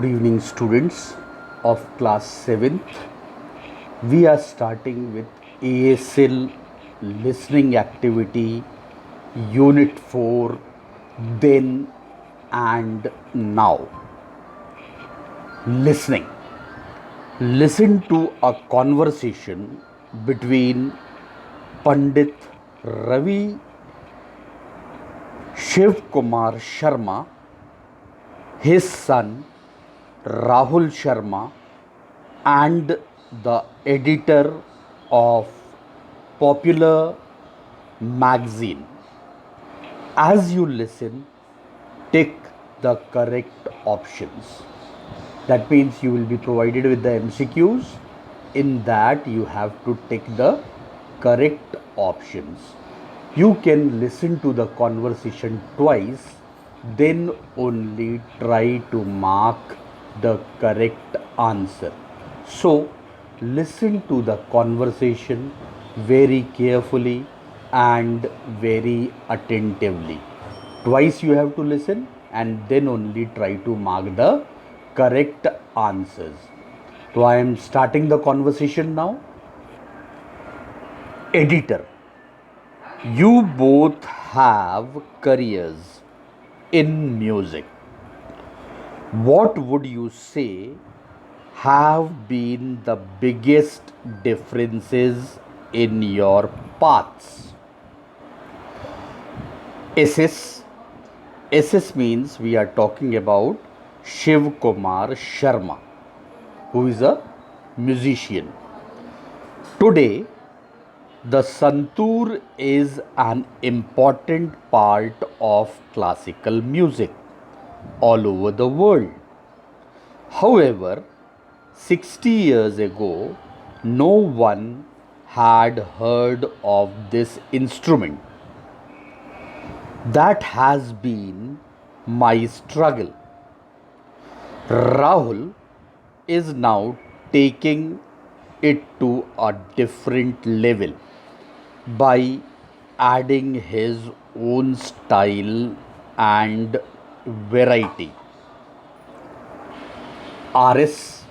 Good evening, students of class 7th. We are starting with ASL listening activity, unit 4, then and now. Listening. Listen to a conversation between Pandit Ravi Shiv Kumar Sharma, his son Rahul Sharma, and the editor of popular magazine. As you listen, tick the correct options. That means you will be provided with the MCQs. In that, you have to tick the correct options. You can listen to the conversation twice, then only try to mark the correct answer. So, listen to the conversation very carefully and very attentively. Twice you have to listen and then only try to mark the correct answers. So I am starting the conversation now. Editor, you both have careers in music. What would you say have been the biggest differences in your paths? SS. SS means we are talking about Shiv Kumar Sharma, who is a musician. Today, the santoor is an important part of classical music all over the world. However, 60 years ago, no one had heard of this instrument. That has been my struggle. Rahul is now taking it to a different level by adding his own style and variety. RS.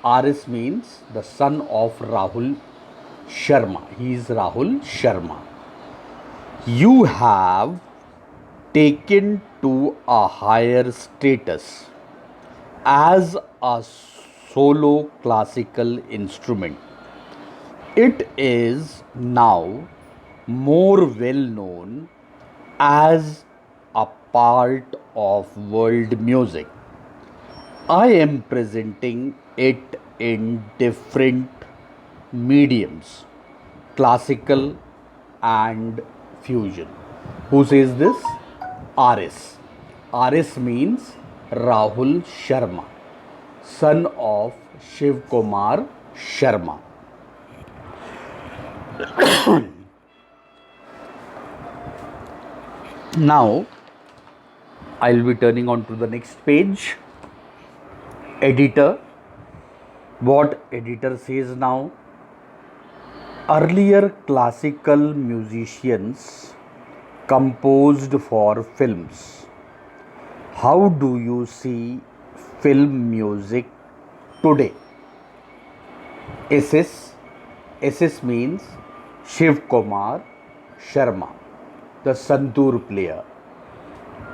RS means the son of Rahul Sharma. He is Rahul Sharma. You have taken to a higher status as a solo classical instrument. It is now more well known as a part of world music. I am presenting it in different mediums, classical and fusion. Who says this? RS. RS means Rahul Sharma, son of Shiv Kumar Sharma. Now, I'll be turning on to the next page. Editor. What editor says now? Earlier classical musicians composed for films. How do you see film music today? SS. SS means Shiv Kumar Sharma, the santoor player.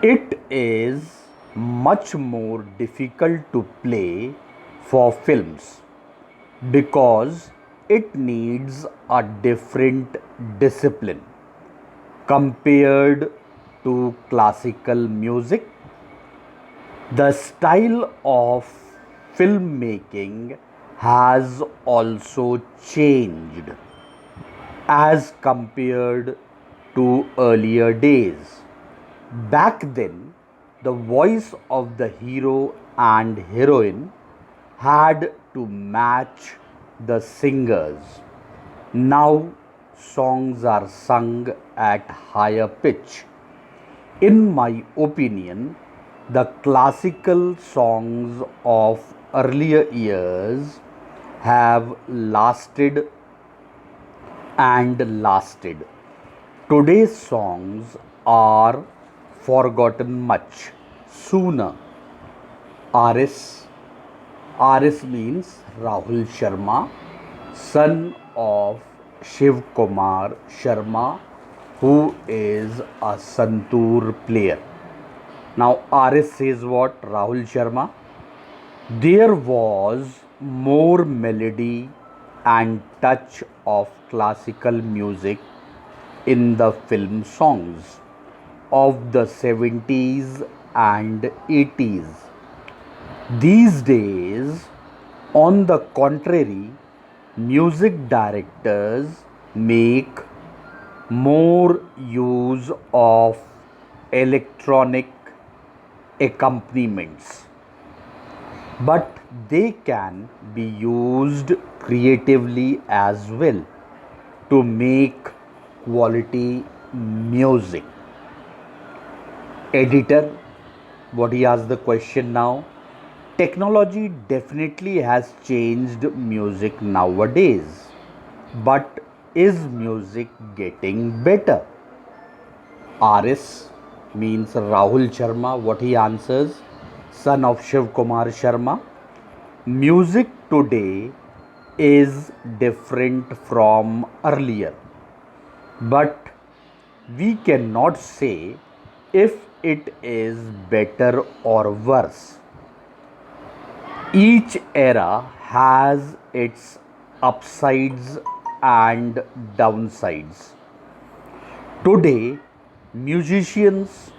It is much more difficult to play for films because it needs a different discipline compared to classical music. The style of filmmaking has also changed as compared to earlier days. Back then, the voice of the hero and heroine had to match the singers. Now, songs are sung at higher pitch. In my opinion, the classical songs of earlier years have lasted and lasted. Today's songs are forgotten much sooner. RS. RS means Rahul Sharma, son of Shiv Kumar Sharma, who is a santoor player. Now, RS says what? Rahul Sharma. There was more melody and touch of classical music in the film songs of the 70s and 80s. These days, on the contrary, music directors make more use of electronic accompaniments, but they can be used creatively as well to make quality music. Editor, what he asked the question now? Technology definitely has changed music nowadays, but is music getting better? RS means Rahul Sharma. What he answers? Son of Shiv Kumar Sharma. Music today is different from earlier, but we cannot say if it is better or worse. Each era has its upsides and downsides. Today, musicians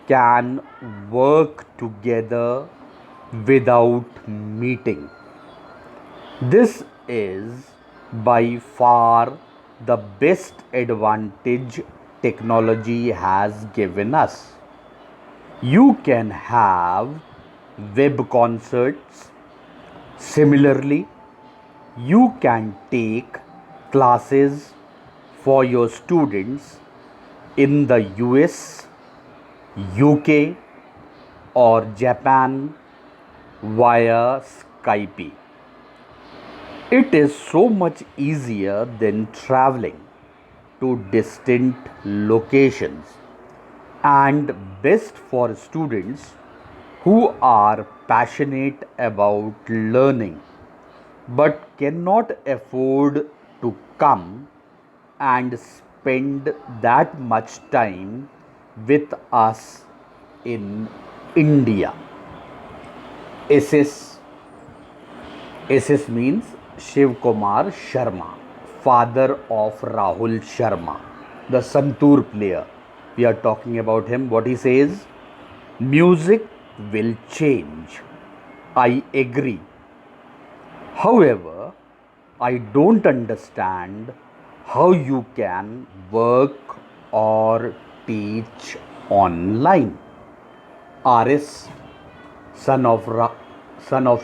can work together without meeting. This is by far the best advantage technology has given us. You can have web concerts. Similarly, you can take classes for your students in the US, UK, or Japan via Skype. It is so much easier than traveling to distant locations and best for students who are passionate about learning but cannot afford to come and spend that much time with us in India. SS SS means Shiv Kumar Sharma, father of Rahul Sharma, the santoor player. We are talking about him. What he says? Music will change. I agree. However, I don't understand how you can work or teach online. RS, son of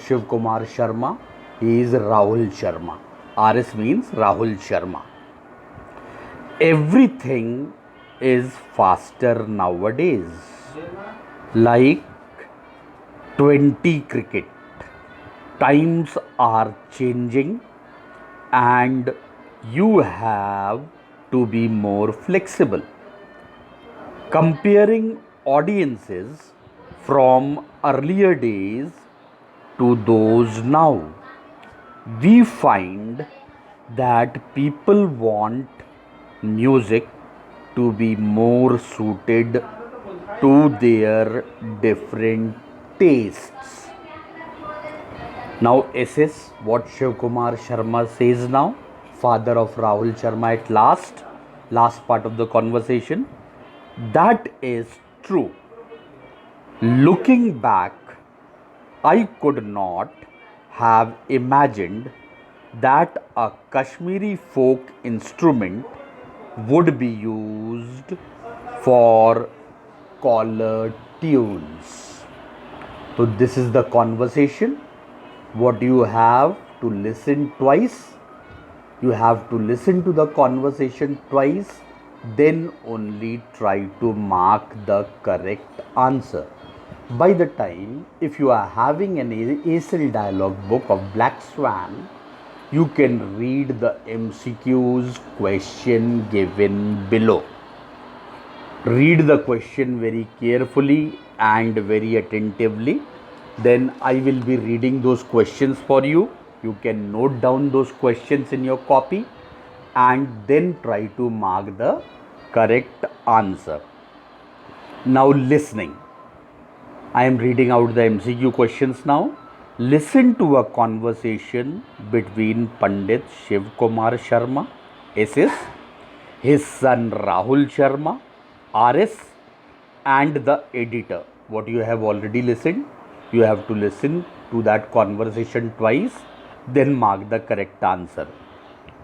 Shiv Kumar Sharma, he is Rahul Sharma. RS means Rahul Sharma. Everything is faster nowadays, like 20 cricket. Times are changing and you have to be more flexible. Comparing audiences from earlier days to those now, we find that people want music to be more suited to their different tastes. Now, SS, what Shiv Kumar Sharma says now, father of Rahul Sharma at last part of the conversation, that is true. Looking back, I could not have imagined that a Kashmiri folk instrument would be used for caller tunes. So, this is the conversation. What you have to listen twice, you have to listen to the conversation twice, then only try to mark the correct answer. By the time, if you are having an ASL dialogue book of Black Swan, you can read the MCQs question given below. Read the question very carefully and very attentively. Then I will be reading those questions for you. You can note down those questions in your copy and then try to mark the correct answer. Now, listening. I am reading out the MCQ questions now. Listen to a conversation between Pandit Shiv Kumar Sharma, SS, his son Rahul Sharma, RS, and the editor. What you have already listened, you have to listen to that conversation twice, then mark the correct answer.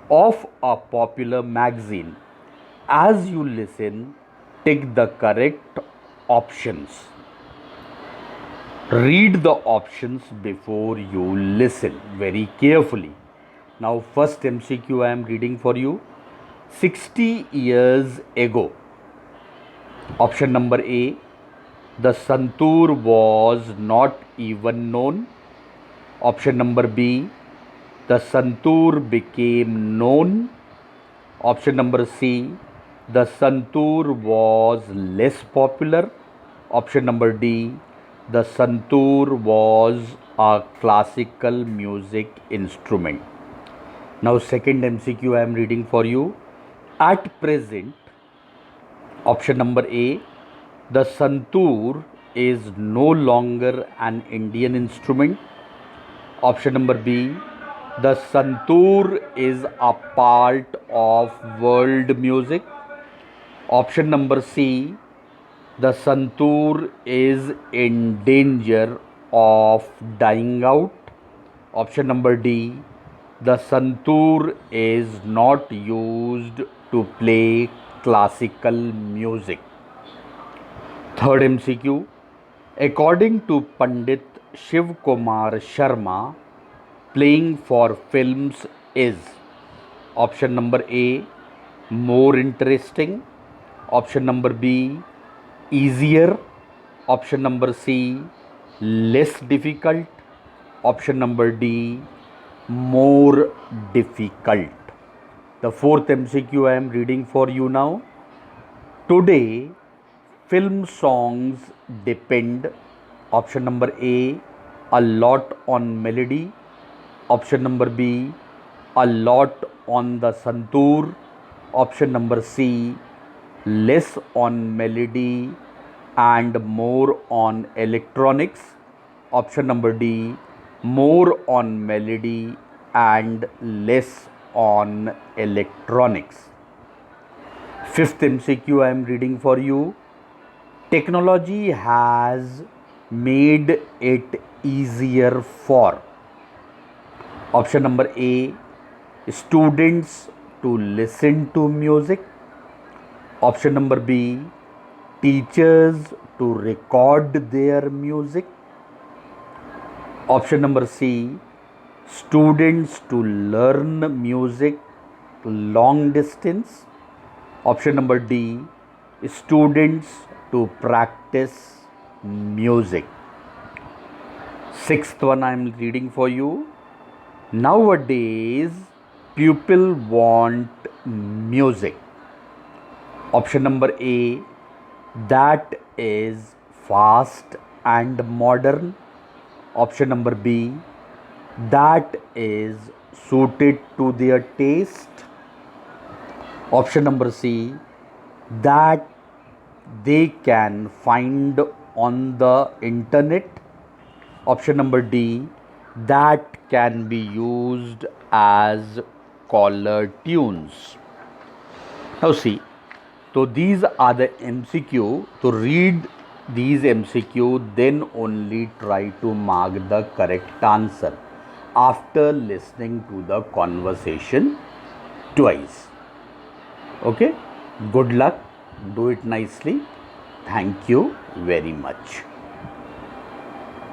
Of a popular magazine. As you listen, tick the correct options. Read the options before you listen very carefully. Now, first MCQ I am reading for you. 60 years ago. Option number A. The Santoor was not even known. Option number B. The Santoor became known. Option number C. The Santoor was less popular. Option number D. The Santoor was a classical music instrument. Now, second MCQ I am reading for you. At present, option number A, the Santoor is no longer an Indian instrument. Option number B, the Santoor is a part of world music. Option number C, the Santoor is in danger of dying out. Option number D, the Santoor is not used to play classical music. Third MCQ, according to Pandit Shiv Kumar Sharma, playing for films is option number A, more interesting. Option number B, easier. Option number C, less difficult. Option number D, more difficult. The fourth MCQ I am reading for you now. Today, film songs depend, option number A, a lot on melody. Option number B, a lot on the Santoor. Option number C, less on melody and more on electronics. Option number D, more on melody and less on electronics. Fifth MCQ I am reading for you. Technology has made it easier for, option number A, students to listen to music. Option number B, teachers to record their music. Option number C, students to learn music long distance. Option number D, students to practice music. Sixth one I am reading for you. Nowadays, people want music. Option number A, that is fast and modern. Option number B, that is suited to their taste. Option number C, that they can find on the internet. Option number D, that can be used as caller tunes. Now see, so these are the MCQ. To read these MCQ, then only try to mark the correct answer after listening to the conversation twice. Okay, good luck, do it nicely. Thank you very much.